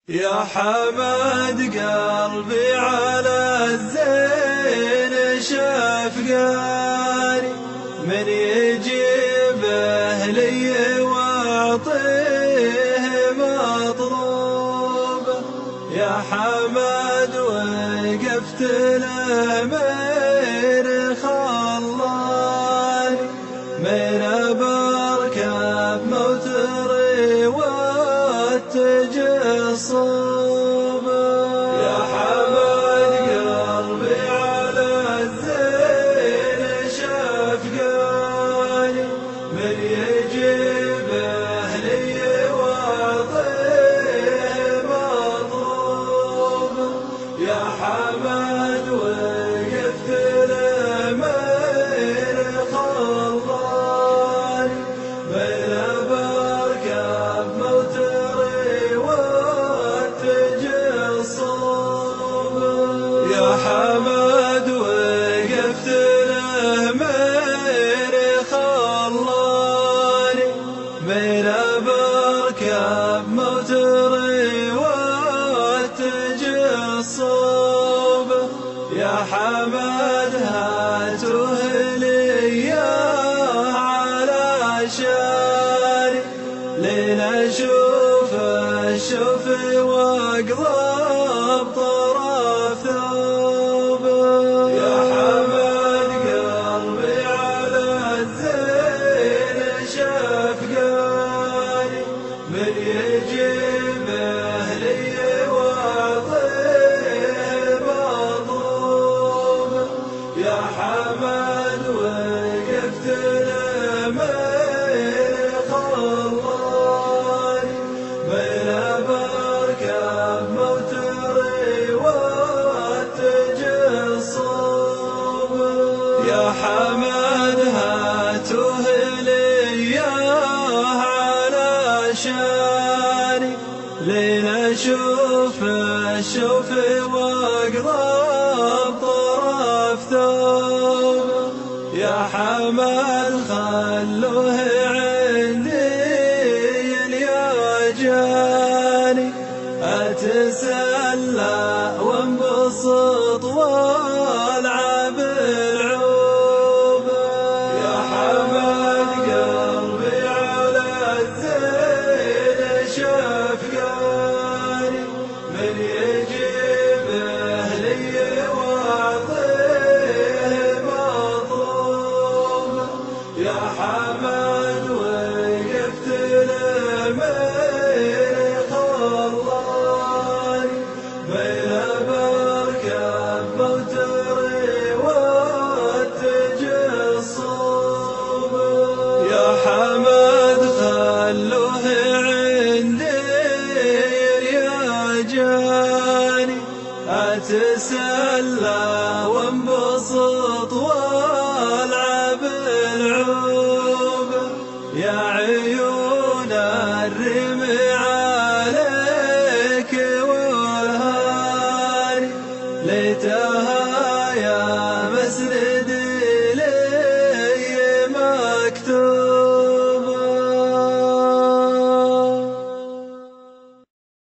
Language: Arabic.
يا حمد قلبي على الزين شاف قاري من يجيبه لي واعطيه مطلوبه. يا حمد وقفت له من خلاني من بركب موتري والتجصبه. يا حمد قلبي على الزين شاف قاري من يجيبه لي واعطيه مطلوبه. يا حمد وقفت له من خلاني من بركب موتري والتجصبه. يا حمد وقفت له من خلاني من بركب موتري والتجصبه. يا حمد هاته لي على شاري لنشوف الشوف واقضب طرف ثوبه. يا حمد قلبي على الزين شاف قاري من يجيبه لي واعطيه مطلوبه. يا حمد وقفت له من خلاني من بركب موتري والتجصبه. يا حمد هاته لي على شاني لنشوف الشوف واقضب طرف ثوبه. يا حمد خلوه عندي يا جاني اتسلى وانبسط والعب العوبه. يا حمد قلبي على الزين شاف قاري من يجيبه لي واعطيه مطلوبه. يا حمد وقفت له من خلاني من بركب موتري والتجصبه. يا حمد خلوه عندي يا جاني اتسلى وانبسط والعب العوبه. يا عيون الرمي عليك والهاني ليتها